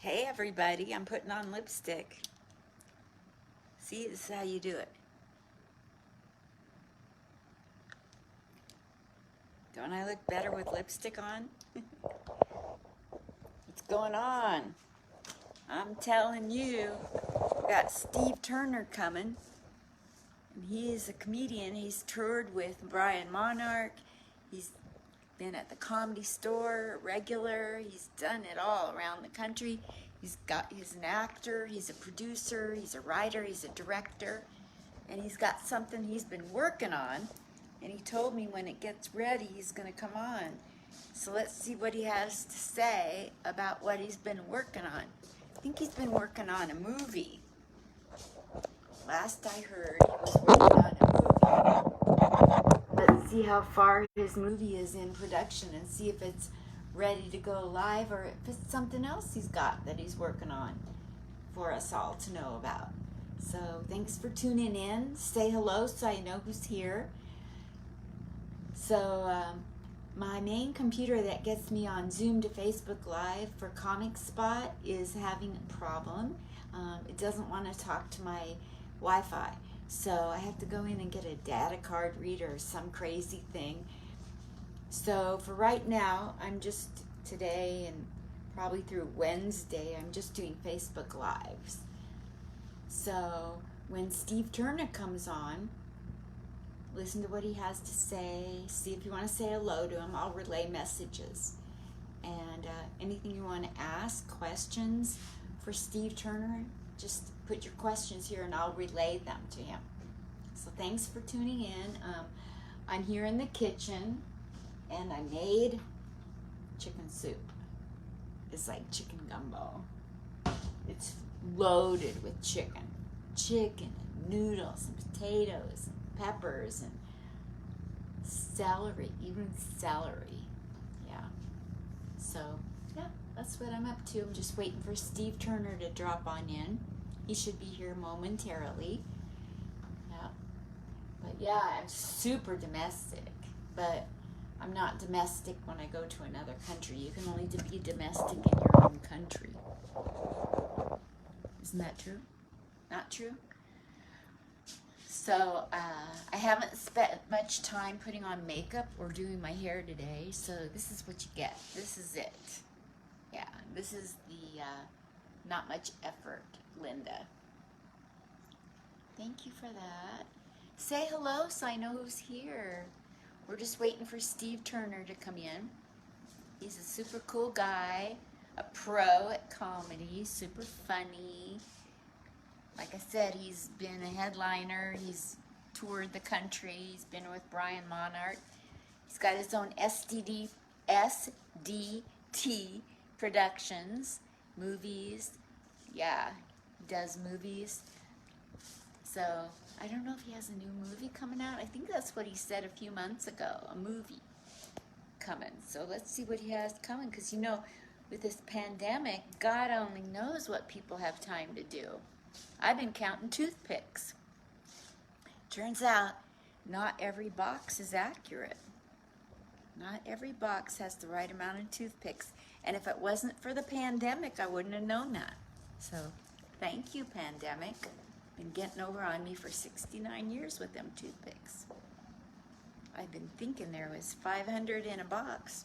Hey everybody, I'm putting on lipstick. See, this is how you do it. Don't I look better with lipstick on? What's going on? I'm telling you, we got Steve Turner coming. And he's a comedian. He's toured with Brian Monarch. He's been at the Comedy Store, regular. He's done it all around the country. He's an actor, he's a producer, he's a writer, he's a director, and he's got something he's been working on, and he told me when it gets ready he's going to come on. So let's see what he has to say about what he's been working on. I think he's been working on a movie. Last I heard, he was working on a movie. Let's see how far his movie is in production and see if it's ready to go live or if it's something else he's got that he's working on for us all to know about. So thanks for tuning in. Say hello so I know who's here. So my main computer that gets me on Zoom to Facebook Live for Comic Spot is having a problem. It doesn't want to talk to my Wi-Fi. So I have to go in and get a data card reader or some crazy thing. So for right now, I'm just today and probably through Wednesday, I'm just doing Facebook Lives. So when Steve Turner comes on, listen to what he has to say, see if you want to say hello to him. I'll relay messages. And anything you want to ask, questions for Steve Turner, just put your questions here and I'll relay them to him. So thanks for tuning in. I'm here in the kitchen. And I made chicken soup. It's like chicken gumbo. It's loaded with chicken. Chicken and noodles and potatoes and peppers and celery, even celery. Yeah. So, yeah, that's what I'm up to. I'm just waiting for Steve Turner to drop on in. He should be here momentarily. Yeah. But yeah, I'm super domestic. But I'm not domestic when I go to another country. You can only be domestic in your own country. Isn't that true? Not true? So I haven't spent much time putting on makeup or doing my hair today. So this is what you get. This is it. Yeah, this is the not much effort, Linda. Thank you for that. Say hello so I know who's here. We're just waiting for Steve Turner to come in. He's a super cool guy, a pro at comedy, super funny. Like I said, he's been a headliner. He's toured the country. He's been with Brian Monarch. He's got his own SDT Productions, movies. Yeah, he does movies. So I don't know if he has a new movie coming out. I think that's what he said a few months ago, a movie coming. So let's see what he has coming, because you know, with this pandemic, God only knows what people have time to do. I've been counting toothpicks. Turns out not every box is accurate. Not every box has the right amount of toothpicks. And if it wasn't for the pandemic, I wouldn't have known that. So thank you, pandemic. Been getting over on me for 69 years with them toothpicks. I've been thinking there was 500 in a box.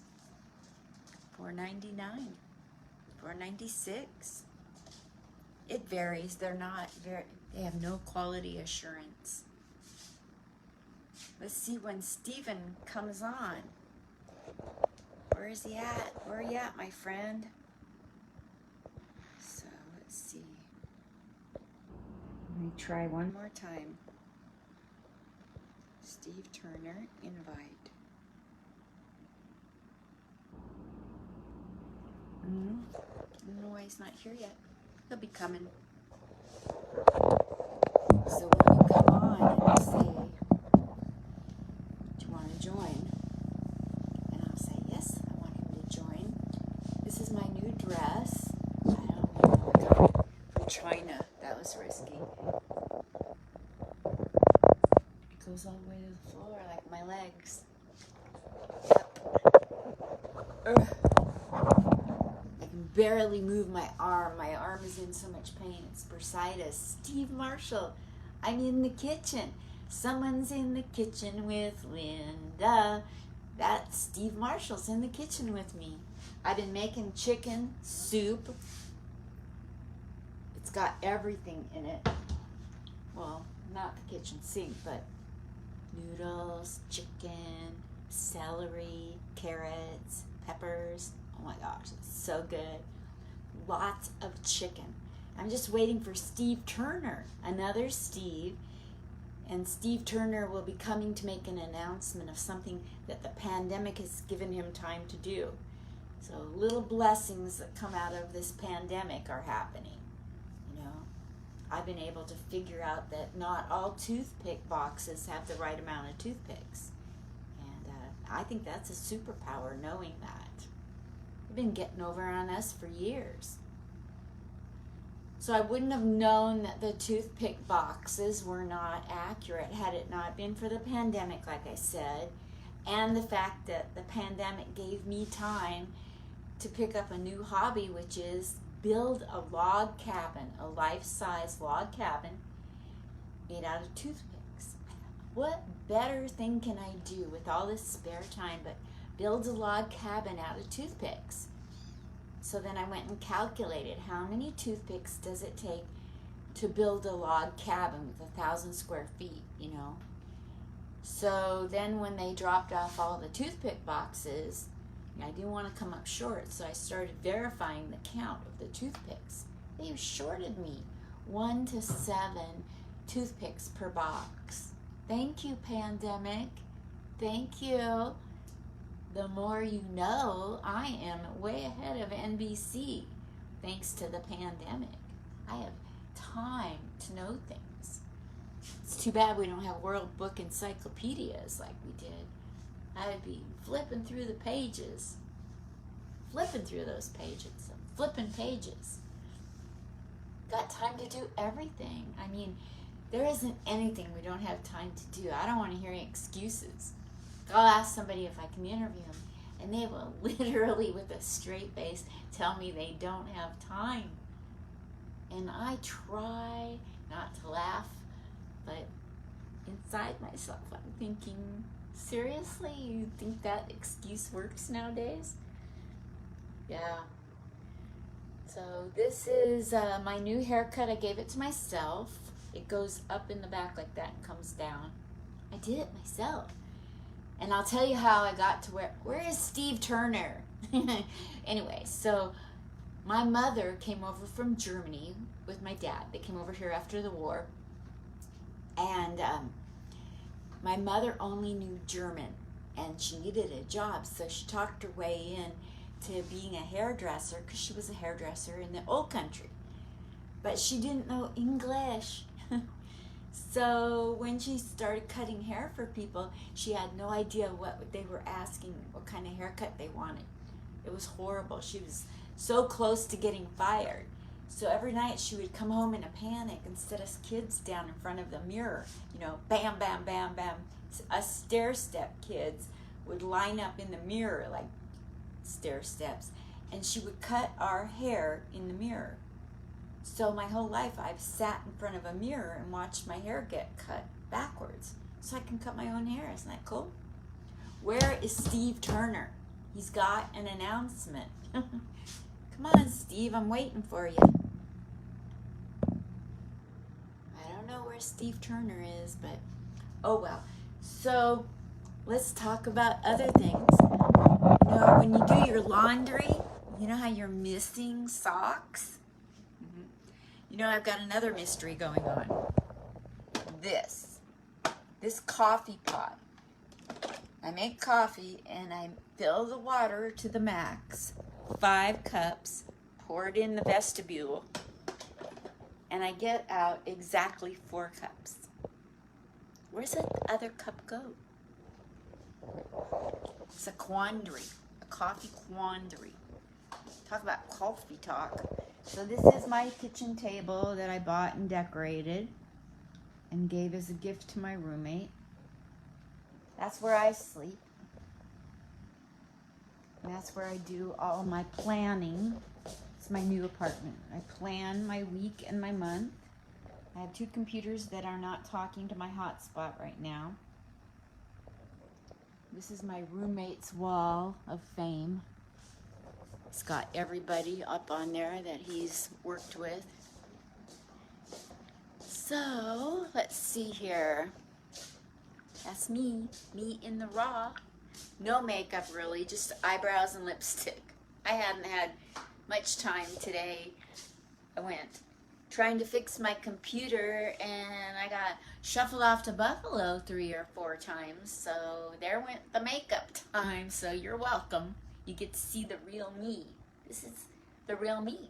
$4.99, $4.96. It varies. They have no quality assurance. Let's see when Steven comes on. Where is he at? Where are you at, my friend? So let's see. Let me try one more time. Steve Turner, invite. I don't know why he's not here yet. He'll be coming. So when you come on and say, do you want to join? And I'll say, yes, I want him to join. This is my new dress. I don't know, I got it from China. That was risky. Goes all the way to the floor like my legs. Yep. I can barely move my arm. My arm is in so much pain. It's bursitis. Steve Marshall. I'm in the kitchen. Someone's in the kitchen with Linda. That's Steve Marshall's in the kitchen with me. I've been making chicken soup. It's got everything in it. Well, not the kitchen sink, but noodles, chicken, celery, carrots, peppers. Oh my gosh, it's so good. Lots of chicken. I'm just waiting for Steve Turner, another Steve. And Steve Turner will be coming to make an announcement of something that the pandemic has given him time to do. So little blessings that come out of this pandemic are happening. You know, I've been able to figure out that not all toothpick boxes have the right amount of toothpicks. And I think that's a superpower, knowing that. They've been getting over on us for years. So I wouldn't have known that the toothpick boxes were not accurate had it not been for the pandemic, like I said, and the fact that the pandemic gave me time to pick up a new hobby, which is build a log cabin, a life-size log cabin made out of toothpicks. What better thing can I do with all this spare time but build a log cabin out of toothpicks? So then I went and calculated how many toothpicks does it take to build a log cabin with 1,000 square feet, you know. So then when they dropped off all the toothpick boxes, I didn't want to come up short, so I started verifying the count of the toothpicks. They shorted me 1 to 7 toothpicks per box. Thank you, pandemic. Thank you. The more you know, I am way ahead of NBC thanks to the pandemic. I have time to know things. It's too bad we don't have World Book encyclopedias like we did. I would be flipping through the pages. Flipping through those pages. Flipping pages. Got time to do everything. I mean, there isn't anything we don't have time to do. I don't want to hear any excuses. I'll ask somebody if I can interview them, and they will literally, with a straight face, tell me they don't have time. And I try not to laugh, but inside myself I'm thinking, seriously, you think that excuse works nowadays? Yeah. So this is my new haircut. I gave it to myself. It goes up in the back like that and comes down. I did it myself. And I'll tell you how I got to where is Steve Turner? Anyway, so my mother came over from Germany with my dad. They came over here after the war. And my mother only knew German, and she needed a job. So she talked her way in to being a hairdresser, because she was a hairdresser in the old country. But she didn't know English. So when she started cutting hair for people, she had no idea what they were asking, what kind of haircut they wanted. It was horrible. She was so close to getting fired. So every night she would come home in a panic and set us kids down in front of the mirror. You know, bam, bam, bam, bam. Us stair-step kids would line up in the mirror like stair steps. And she would cut our hair in the mirror. So my whole life I've sat in front of a mirror and watched my hair get cut backwards so I can cut my own hair. Isn't that cool? Where is Steve Turner? He's got an announcement. Come on, Steve, I'm waiting for you. I don't know where Steve Turner is, but oh well. So let's talk about other things. You know, when you do your laundry, you know how you're missing socks? You know, I've got another mystery going on. This coffee pot. I make coffee and I fill the water to the max, 5 cups, pour it in the vestibule, and I get out exactly 4 cups. Where's that other cup go? It's a quandary, a coffee quandary. Talk about coffee talk. So this is my kitchen table that I bought and decorated and gave as a gift to my roommate. That's where I sleep. And that's where I do all my planning. It's my new apartment. I plan my week and my month. I have 2 computers that are not talking to my hotspot right now. This is my roommate's wall of fame. It's got everybody up on there that he's worked with. So, let's see here. That's me in the raw. No makeup really, just eyebrows and lipstick. I hadn't had much time today. I went trying to fix my computer and I got shuffled off to Buffalo 3 or 4 times. So there went the makeup time. So you're welcome. You get to see the real me. This is the real me.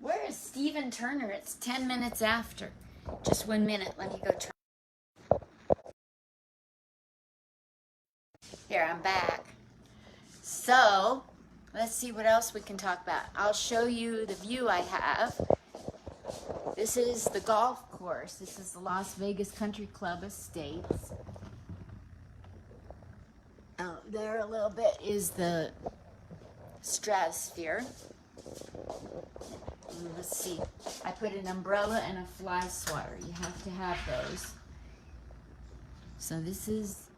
Where is Stephen Turner? It's 10 minutes after. Just 1 minute. Let me go try. Here, I'm back. So, let's see what else we can talk about. I'll show you the view I have. This is the golf course. This is the Las Vegas Country Club Estates. There a little bit is the Stratosphere. Let's see. I put an umbrella and a fly swatter. You have to have those. So this is,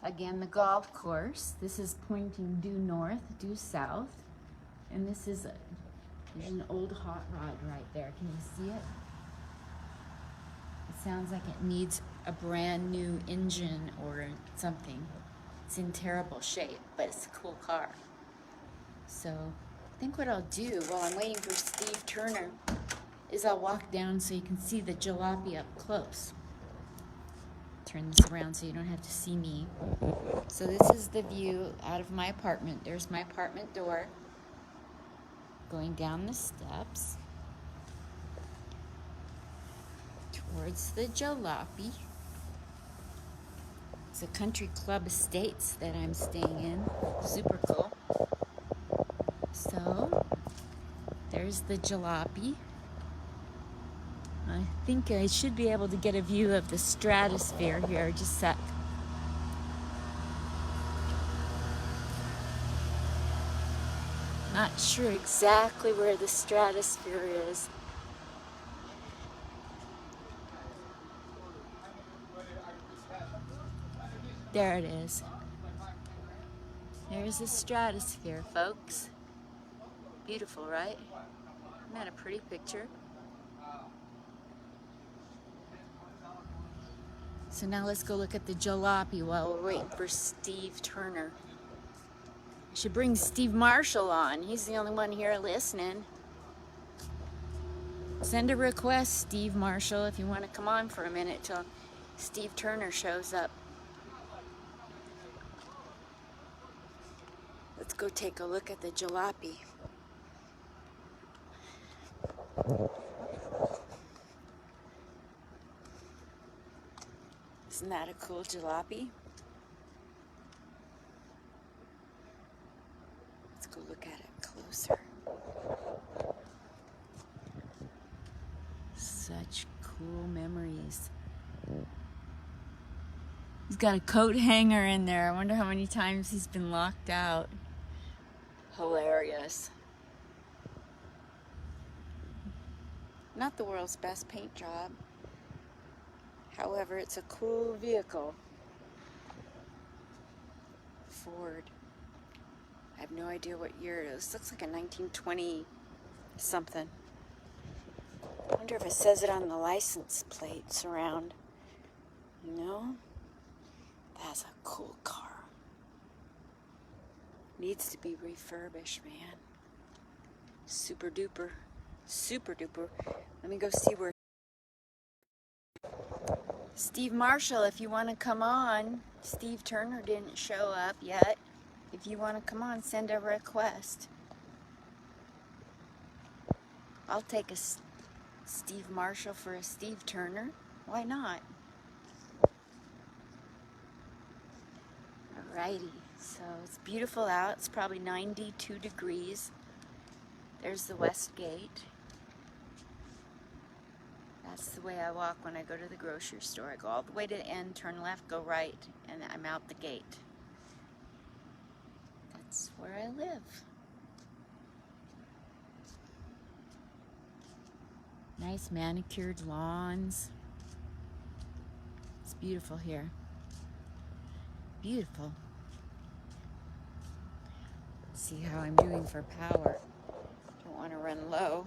again, the golf course. This is pointing due north, due south. And this is there's an old hot rod right there. Can you see it? It sounds like it needs a brand new engine or something. It's in terrible shape, but it's a cool car. So I think what I'll do while I'm waiting for Steve Turner is I'll walk down so you can see the jalopy up close. Turn this around so you don't have to see me. So this is the view out of my apartment. There's my apartment door. Going down the steps towards the jalopy. It's a country club estates that I'm staying in. Super cool. So there's the jalopy. I think I should be able to get a view of the Stratosphere here. Just a sec. Not sure exactly where the Stratosphere is. There it is. There's the Stratosphere, folks. Beautiful, right? Isn't that a pretty picture? So now let's go look at the jalopy while we're waiting for Steve Turner. I should bring Steve Marshall on. He's the only one here listening. Send a request, Steve Marshall, if you want to come on for a minute till Steve Turner shows up. Let's go take a look at the jalopy. Isn't that a cool jalopy? Let's go look at it closer. Such cool memories. He's got a coat hanger in there. I wonder how many times he's been locked out. Hilarious. Not the world's best paint job. However, it's a cool vehicle. Ford. I have no idea what year it is. Looks like a 1920 something. I wonder if it says it on the license plates around. You know? That's a cool car. Needs to be refurbished, man. Super duper. Super duper. Let me go see where Steve Marshall, if you want to come on. Steve Turner didn't show up yet. If you want to come on, send a request. I'll take a Steve Marshall for a Steve Turner. Why not? Alrighty, so it's beautiful out. It's probably 92 degrees. There's the West Gate. That's the way I walk when I go to the grocery store. I go all the way to the end, turn left, go right, and I'm out the gate. That's where I live. Nice manicured lawns. It's beautiful here. Beautiful. Let's see how I'm doing for power. Don't want to run low.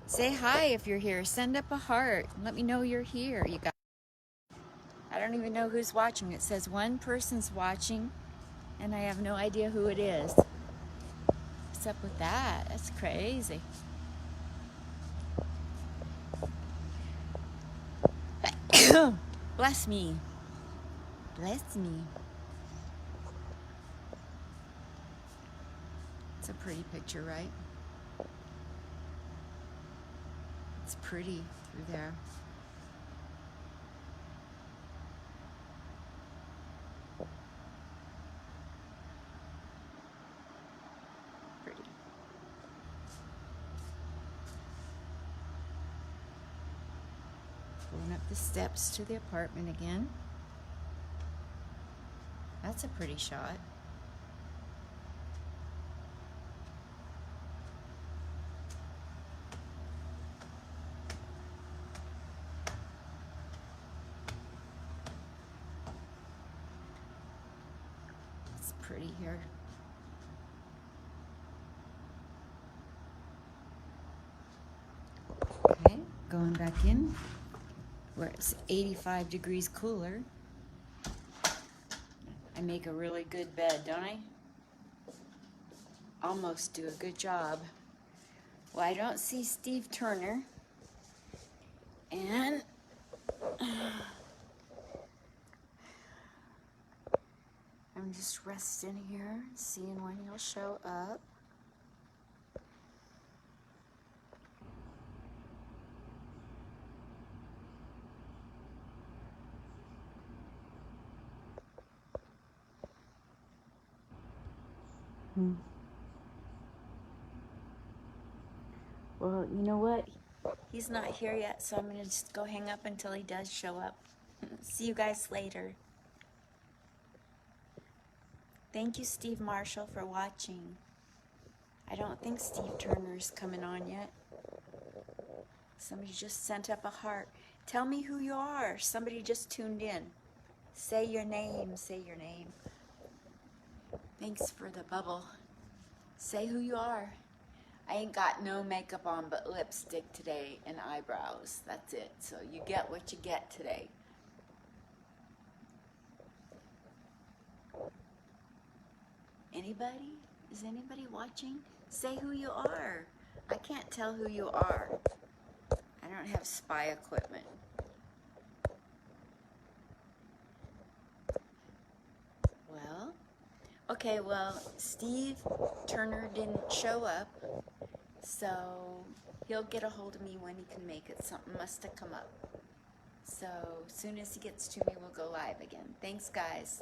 Say hi if you're here. Send up a heart. Let me know you're here. You got. I don't even know who's watching. It says one person's watching, and I have no idea who it is. What's up with that? That's crazy. Bless me. Bless me. It's a pretty picture, right? It's pretty through there. Pretty. Going up the steps to the apartment again. That's a pretty shot. It's pretty here. Okay, going back in where it's 85 degrees cooler. I make a really good bed, don't I? Almost do a good job. Well, I don't see Steve Turner. And I'm just resting here, seeing when he'll show up. Well, you know what? He's not here yet, so I'm going to just go hang up until he does show up. See you guys later. Thank you, Steve Marshall, for watching. I don't think Steve Turner's coming on yet. Somebody just sent up a heart. Tell me who you are. Somebody just tuned in. Say your name. Say your name. Thanks for the bubble. Say who you are. I ain't got no makeup on but lipstick today and eyebrows. That's it. So you get what you get today. Anybody? Is anybody watching? Say who you are. I can't tell who you are. I don't have spy equipment. Well, okay, well, Steve Turner didn't show up, so he'll get a hold of me when he can make it. Something must have come up. So as soon as he gets to me, we'll go live again. Thanks, guys.